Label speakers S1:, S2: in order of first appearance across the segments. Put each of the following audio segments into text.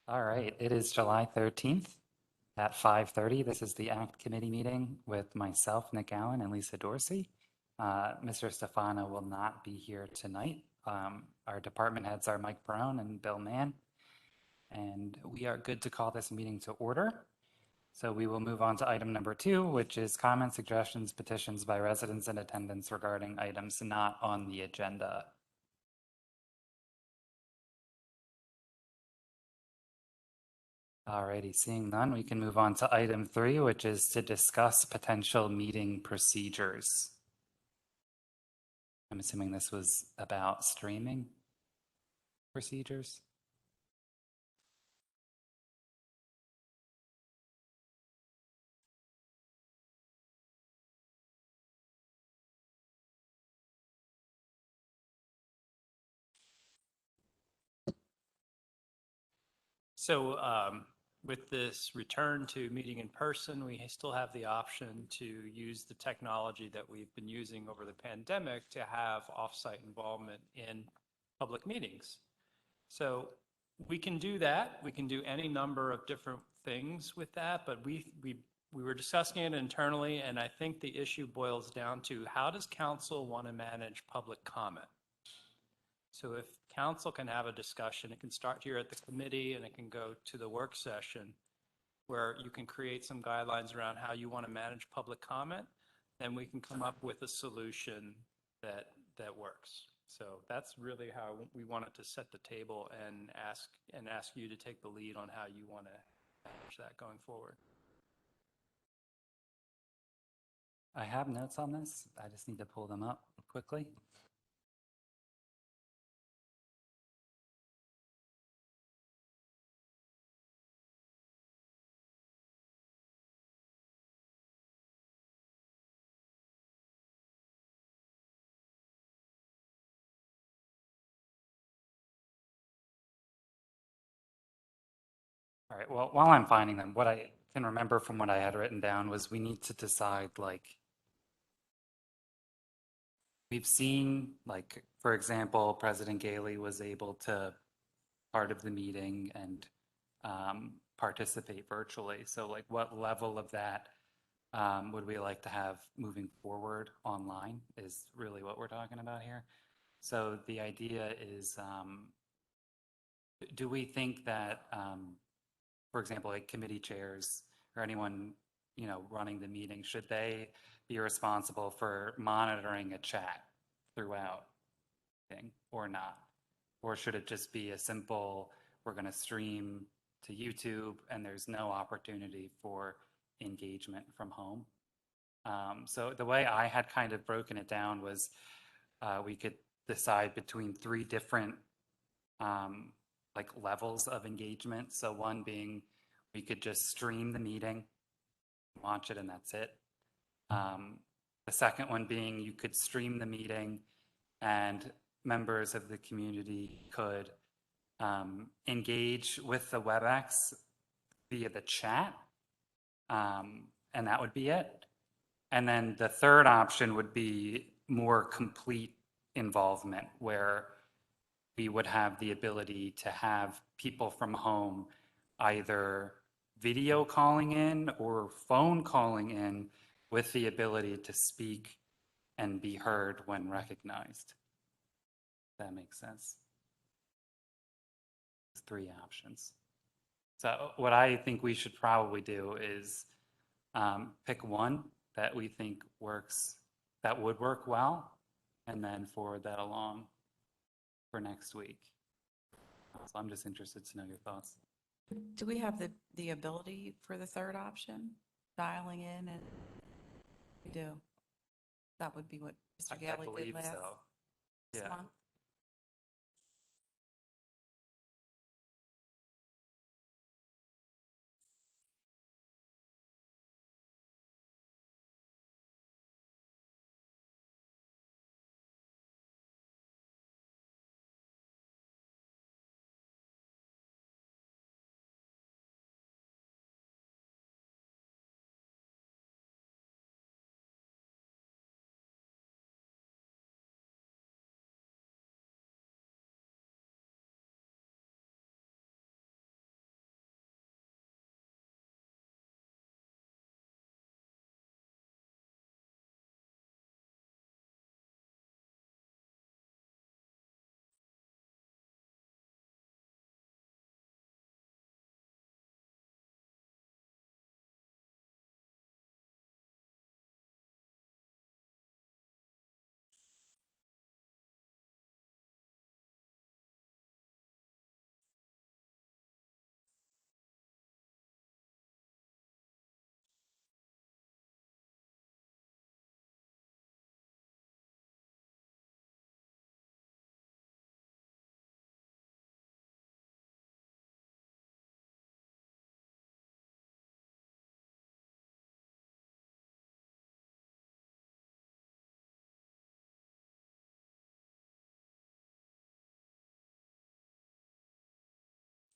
S1: All right, it is July 13th at 5:30. This is the ACT Committee meeting with myself, Nick Allen, and Lisa Dorsey. Mr. Stefano will not be here tonight. Our department heads are Mike Brown and Bill Mann, and we are good to call this meeting to order. So we will move on to item number 2, which is comments, suggestions, petitions by residents in attendance regarding items not on the agenda. Alrighty, seeing none, we can move on to item 3, which is to discuss potential meeting procedures. I'm assuming this was about streaming procedures.
S2: So with this return to meeting in person, we still have the option to use the technology that we've been using over the pandemic to have offsite involvement in public meetings. So we can do that. We can do any number of different things with that, but we were discussing it internally, and I think the issue boils down to how does council want to manage public comment? So if council can have a discussion, it can start here at the committee and it can go to the work session where you can create some guidelines around how you want to manage public comment, then we can come up with a solution that works. So that's really how we wanted to set the table and ask you to take the lead on how you want to manage that going forward.
S1: I have notes on this. I just need to pull them up quickly. All right, well, while I'm finding them, what I can remember from what I had written down was we need to decide, like, we've seen, like, for example, President Gailey was able to part of the meeting and participate virtually. So, like, what level of that would we like to have moving forward online is really what we're talking about here. So the idea is, do we think that, for example, like committee chairs or anyone, running the meeting, should they be responsible for monitoring a chat throughout thing or not? Or should it just be a simple, we're going to stream to YouTube and there's no opportunity for engagement from home? So the way I had kind of broken it down was we could decide between 3 different like levels of engagement. So one being we could just stream the meeting, watch it, and that's it. The second one being you could stream the meeting and members of the community could engage with the WebEx via the chat, and that would be it. And then the third option would be more complete involvement, where we would have the ability to have people from home either video calling in or phone calling in with the ability to speak and be heard when recognized. That makes sense. 3 options. So what I think we should probably do is pick one that we think works, that would work well, and then forward that along for next week. So I'm just interested to know your thoughts.
S3: Do we have the ability for the third option, dialing in and we do? That would be what Mr.
S1: I
S3: Gailey
S1: believe
S3: did last
S1: so. Yeah.
S3: month.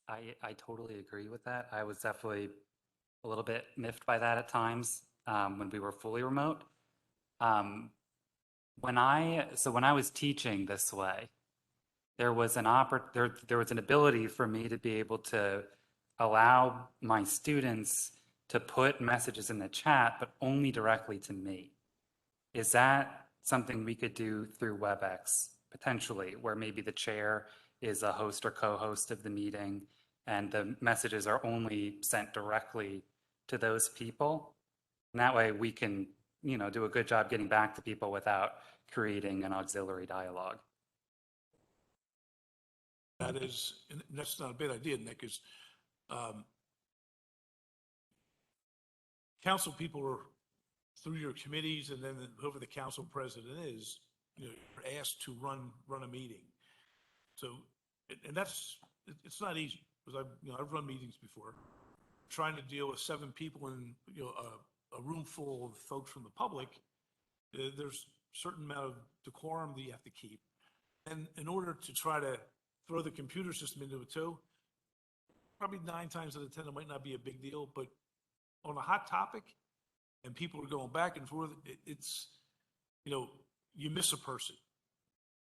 S1: I totally agree with that. I was definitely a little bit miffed by that at times when we were fully remote. Um, when I was teaching this way, there was there was an ability for me to be able to allow my students to put messages in the chat, but only directly to me. Is that something we could do through WebEx potentially, where maybe the chair is a host or co-host of the meeting and the messages are only sent directly to those people? And that way we can, do a good job getting back to people without creating an auxiliary dialogue.
S4: That is, and that's not a bad idea, Nick, is council people are through your committees, and then whoever the council president is, you're asked to run a meeting. So, and it's not easy, because I've run meetings before, trying to deal with 7 people in, a room full of folks from the public. There's a certain amount of decorum that you have to keep. And in order to try to throw the computer system into it too, probably 9 times out of 10, it might not be a big deal, but on a hot topic and people are going back and forth, it's, you miss a person.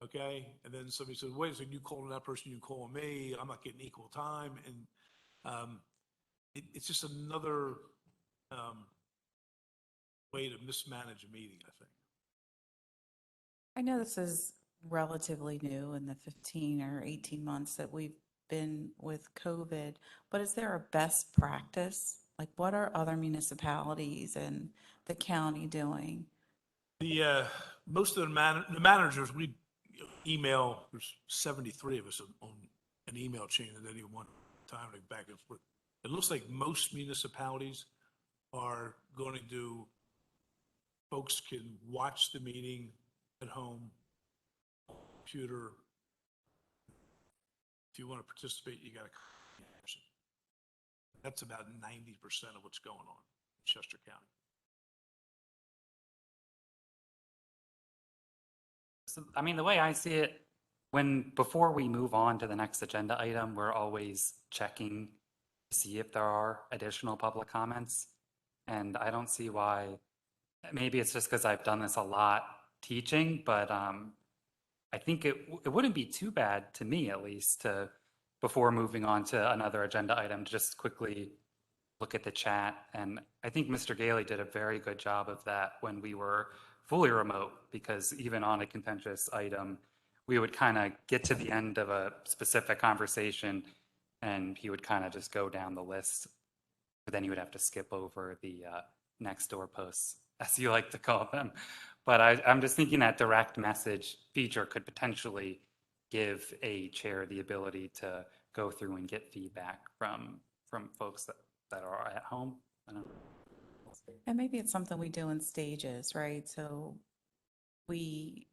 S4: Okay. And then somebody says, wait a second, you calling that person, you calling me, I'm not getting equal time. And it's just another way to mismanage a meeting, I think.
S3: I know this is relatively new in the 15 or 18 months that we've been with COVID, but is there a best practice? Like, what are other municipalities and the county doing?
S4: Most of the managers, we email, there's 73 of us on an email chain at any one time, like back and forth. It looks like most municipalities are going to do, folks can watch the meeting at home, computer. If you want to participate, you got to come in person. That's about 90% of what's going on in Chester County.
S1: So, I mean, the way I see it, before we move on to the next agenda item, we're always checking to see if there are additional public comments. And I don't see why, maybe it's just because I've done this a lot teaching, but I think it wouldn't be too bad, to me at least, before moving on to another agenda item, to just quickly look at the chat. And I think Mr. Gailey did a very good job of that when we were fully remote, because even on a contentious item, we would kind of get to the end of a specific conversation and he would kind of just go down the list. But then you would have to skip over the next door posts, as you like to call them. But I'm just thinking that direct message feature could potentially give a chair the ability to go through and get feedback from folks that are at home. I don't know.
S3: And maybe it's something we do in stages, right? So we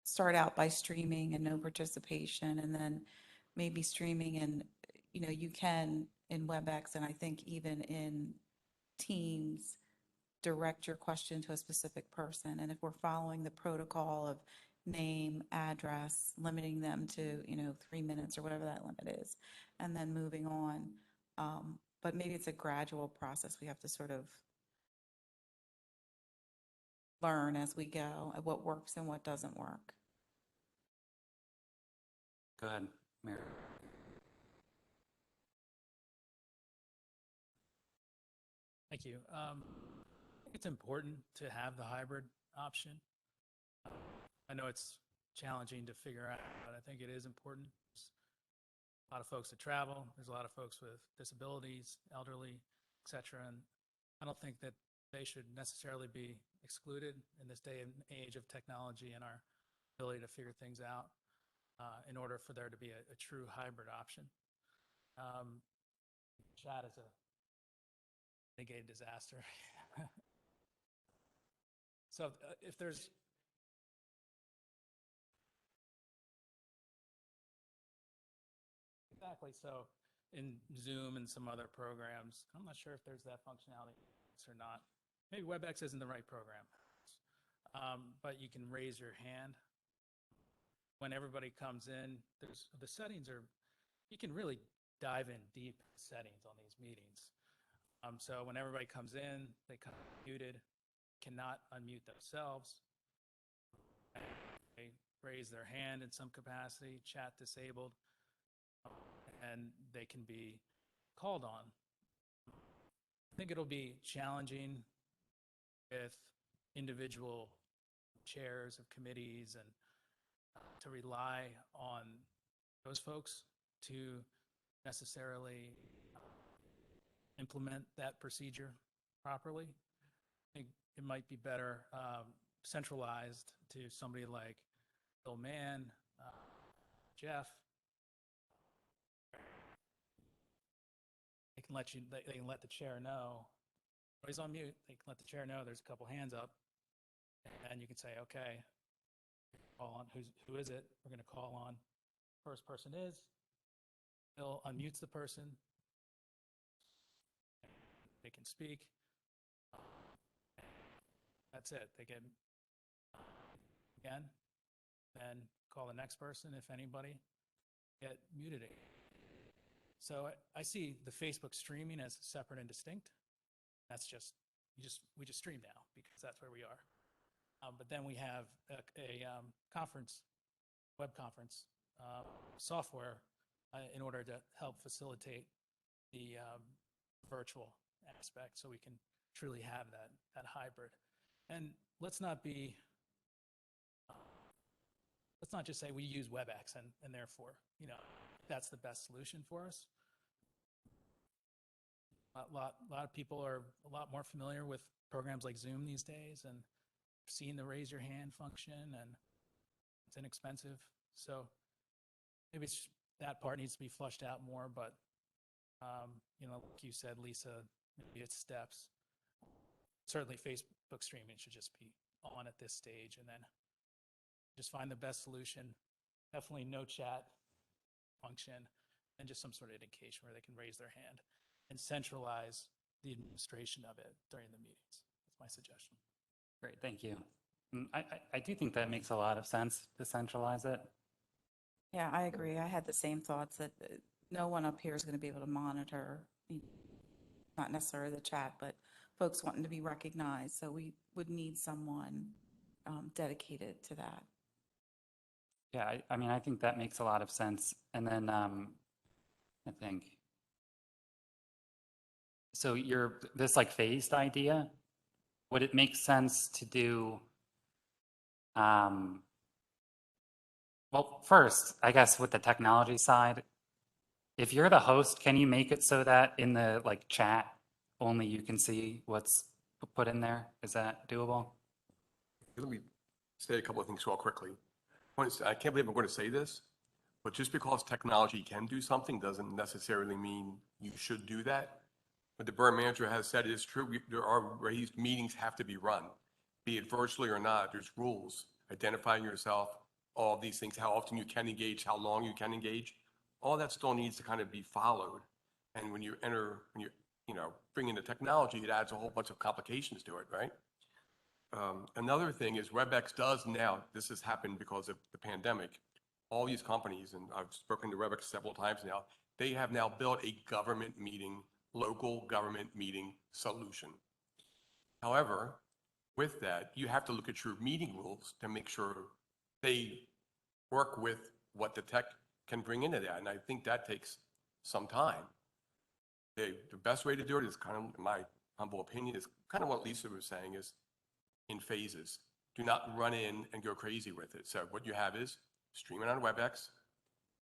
S3: start out by streaming and no participation, and then maybe streaming and, you can in WebEx, and I think even in Teams, direct your question to a specific person. And if we're following the protocol of name, address, limiting them to, 3 minutes or whatever that limit is, and then moving on. But maybe it's a gradual process. We have to sort of learn as we go at what works and what doesn't work.
S1: Go ahead, Mary.
S5: Thank you. I think it's important to have the hybrid option. I know it's challenging to figure out, but I think it is important. There's a lot of folks that travel. There's a lot of folks with disabilities, elderly, et cetera. And I don't think that they should necessarily be excluded in this day and age of technology and our ability to figure things out in order for there to be a true hybrid option. Chat is a mitigated disaster. So if there's exactly, so in Zoom and some other programs, I'm not sure if there's that functionality or not. Maybe WebEx isn't the right program, but you can raise your hand when everybody comes in. The settings are, you can really dive in deep settings on these meetings. So when everybody comes in, they come muted, cannot unmute themselves. They raise their hand in some capacity, chat disabled, and they can be called on. I think it'll be challenging with individual chairs of committees and to rely on those folks to necessarily implement that procedure properly. I think it might be better centralized to somebody like Bill Mann, Jeff. They can let you. They can let the chair know. Everybody's on mute. They can let the chair know there's a couple hands up, and you can say, "Okay, call on who is it? We're going to call on." First person is. Bill unmutes the person. They can speak. That's it. They can again, then call the next person if anybody get muted. So I see the Facebook streaming as separate and distinct. That's just we just stream now because that's where we are. But then we have a conference, web conference software in order to help facilitate the virtual aspect, so we can truly have that hybrid. And let's not just say we use WebEx and therefore, that's the best solution for us. A lot of people are a lot more familiar with programs like Zoom these days and seeing the raise your hand function, and it's inexpensive. So maybe that part needs to be flushed out more, but like you said, Lisa, maybe it's steps. Certainly Facebook streaming should just be on at this stage, and then just find the best solution. Definitely no chat function, and just some sort of indication where they can raise their hand and centralize the administration of it during the meetings. That's my suggestion.
S1: Great, thank you. I do think that makes a lot of sense to centralize it.
S3: Yeah, I agree. I had the same thoughts that no one up here is going to be able to monitor, not necessarily the chat, but folks wanting to be recognized. So we would need someone dedicated to that.
S1: Yeah, I mean, I think that makes a lot of sense. And then I think, so this like phased idea, would it make sense to do, well, first, I guess with the technology side, if you're the host, can you make it so that in the like chat, only you can see what's put in there? Is that doable?
S6: Let me say a couple of things real quickly. I can't believe I'm going to say this, but just because technology can do something doesn't necessarily mean you should do that. What the borough manager has said is true. There are ways meetings have to be run, be it virtually or not. There's rules, identifying yourself, all of these things, how often you can engage, how long you can engage. All that still needs to kind of be followed. And when you bring in the technology, it adds a whole bunch of complications to it, right? Another thing is WebEx does now, this has happened because of the pandemic, all these companies, and I've spoken to WebEx several times now, they have now built a government meeting, local government meeting solution. However, with that, you have to look at your meeting rules to make sure they work with what the tech can bring into that. And I think that takes some time. The best way to do it is kind of, in my humble opinion, is kind of what Lisa was saying, is in phases. Do not run in and go crazy with it. So what you have is stream it on WebEx.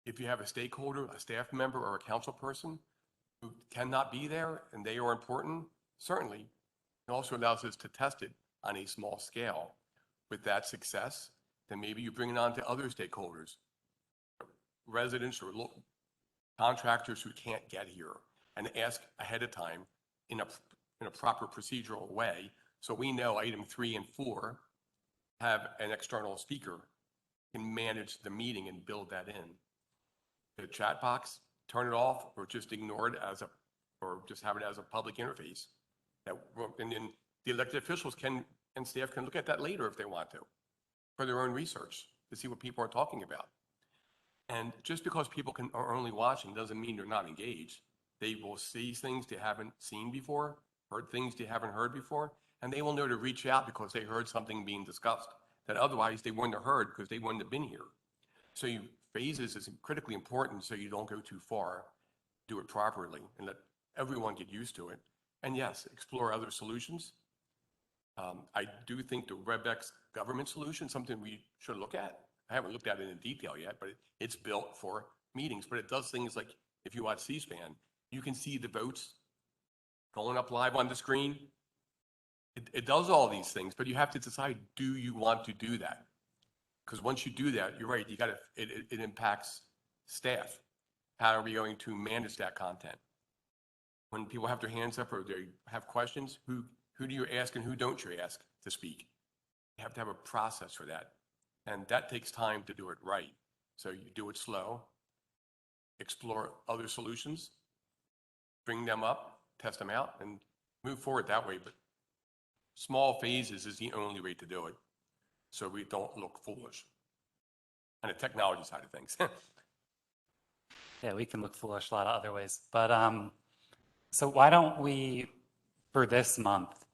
S6: If you have a stakeholder, a staff member, or a council person who cannot be there and they are important, certainly it also allows us to test it on a small scale. With that success, then maybe you bring it on to other stakeholders, residents or contractors who can't get here, and ask ahead of time in a proper procedural way. So we know item 3 and 4 have an external speaker, can manage the meeting and build that in. The chat box, turn it off or just ignore it or just have it as a public interface. And then the elected officials and staff can look at that later if they want to, for their own research, to see what people are talking about. And just because people are only watching doesn't mean they're not engaged. They will see things they haven't seen before, heard things they haven't heard before, and they will know to reach out because they heard something being discussed that otherwise they wouldn't have heard because they wouldn't have been here. So phases is critically important so you don't go too far, do it properly, and let everyone get used to it. And yes, explore other solutions. I do think the WebEx government solution, something we should look at. I haven't looked at it in detail yet, but it's built for meetings, but it does things like, if you watch C-SPAN, you can see the votes going up live on the screen. It does all these things, but you have to decide, do you want to do that? Because once you do that, you're right, it impacts staff. How are we going to manage that content? When people have their hands up or they have questions, who do you ask and who don't you ask to speak? You have to have a process for that. And that takes time to do it right. So you do it slow, explore other solutions, bring them up, test them out, and move forward that way. But small phases is the only way to do it, so we don't look foolish on the technology side of things.
S1: Yeah, we can look foolish a lot of other ways. But so why don't we, for this month,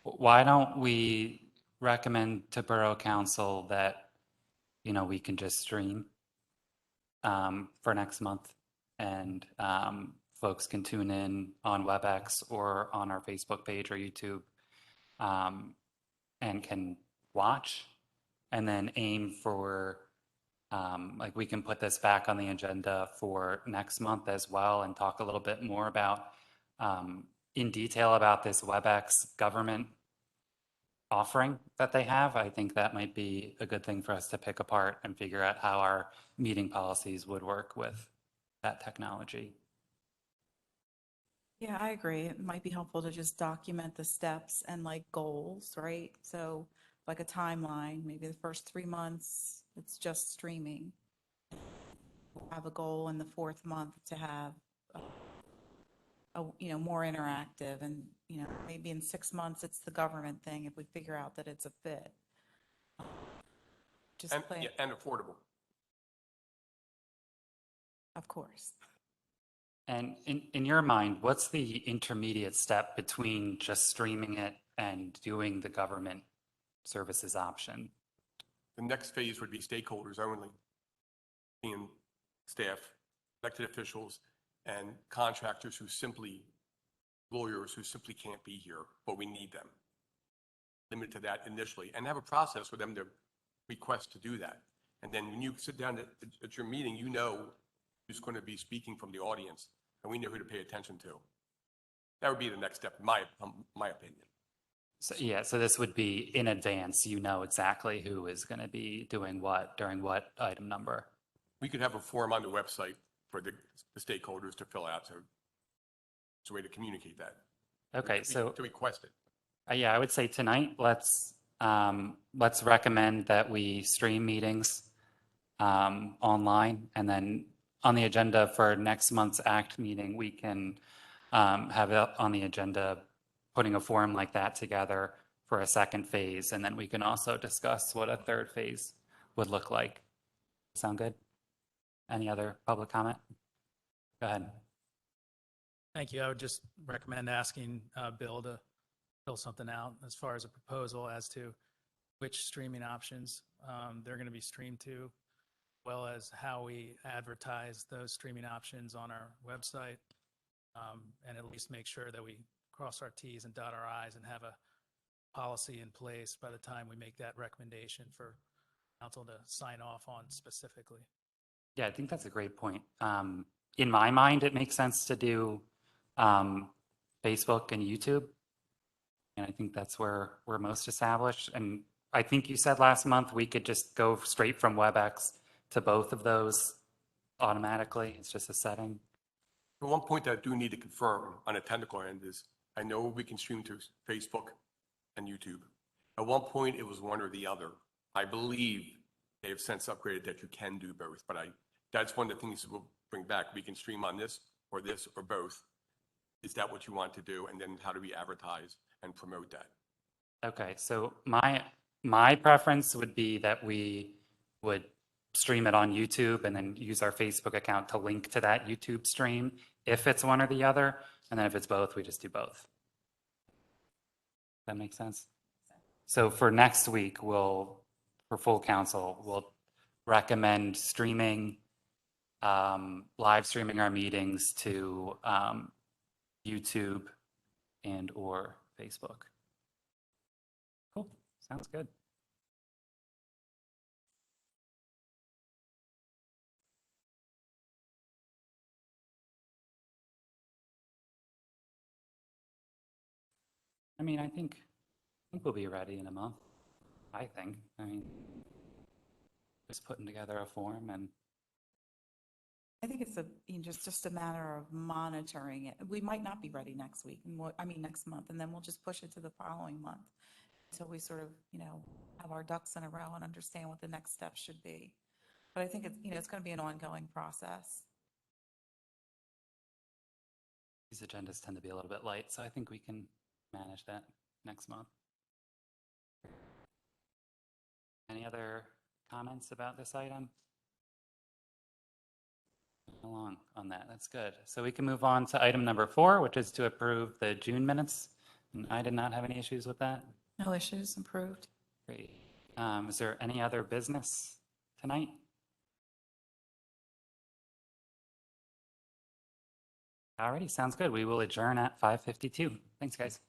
S1: why don't we recommend to Borough Council that, we can just stream for next month, and folks can tune in on WebEx or on our Facebook page or YouTube, and can watch, and then aim for, like, we can put this back on the agenda for next month as well and talk a little bit more about, in detail about this WebEx government offering that they have. I think that might be a good thing for us to pick apart and figure out how our meeting policies would work with that technology.
S3: Yeah, I agree. It might be helpful to just document the steps and like goals, right? So like a timeline, maybe the first 3 months, it's just streaming. We'll have a goal in the 4th month to have more interactive, and, maybe in 6 months, it's the government thing if we figure out that it's a fit. Just
S6: And,
S3: play,
S6: yeah, and affordable.
S3: of course.
S1: And in your mind, what's the intermediate step between just streaming it and doing the government services option?
S6: The next phase would be stakeholders only, being staff, elected officials, and contractors lawyers who simply can't be here, but we need them. Limit to that initially, and have a process for them to request to do that. And then when you sit down at your meeting, you know who's going to be speaking from the audience, and we know who to pay attention to. That would be the next step, in my opinion.
S1: So, yeah, so this would be in advance, exactly who is going to be doing what during what item number.
S6: We could have a form on the website for the stakeholders to fill out, so it's a way to communicate that.
S1: Okay, so
S6: To request it.
S1: yeah, I would say tonight, let's recommend that we stream meetings online, and then on the agenda for next month's ACT meeting, we can have it on the agenda, putting a forum like that together for a second phase, and then we can also discuss what a third phase would look like. Sound good? Any other public comment? Go ahead.
S5: Thank you. I would just recommend asking Bill to fill something out as far as a proposal as to which streaming options they're going to be streamed to, as well as how we advertise those streaming options on our website, and at least make sure that we cross our T's and dot our I's and have a policy in place by the time we make that recommendation for council to sign off on specifically.
S1: Yeah, I think that's a great point. In my mind, it makes sense to do Facebook and YouTube. And I think that's where we're most established. And I think you said last month we could just go straight from WebEx to both of those automatically. It's just a setting.
S6: But one point that I do need to confirm on a technical end is, I know we can stream to Facebook and YouTube. At one point, it was one or the other. I believe they have since upgraded that you can do both, but that's one of the things we'll bring back. We can stream on this or both. Is that what you want to do? And then how do we advertise and promote that?
S1: Okay, so my preference would be that we would stream it on YouTube and then use our Facebook account to link to that YouTube stream if it's one or the other. And then if it's both, we just do both. That makes sense? So for next week, for full council, we'll recommend streaming, live streaming our meetings to YouTube and/or Facebook. Cool, sounds good. I mean, I think we'll be ready in a month. I think. I mean, just putting together a form and
S3: I think it's just a matter of monitoring it. We might not be ready next week, next month, and then we'll just push it to the following month until we sort of, have our ducks in a row and understand what the next steps should be. But I think it's going to be an ongoing process.
S1: these agendas tend to be a little bit light, so I think we can manage that next month. Any other comments about this item? Along on that, that's good. So we can move on to item number 4, which is to approve the June minutes. And I did not have any issues with that.
S3: No issues, approved.
S1: Great. Is there any other business tonight? Alrighty, sounds good. We will adjourn at 5:52. Thanks, guys.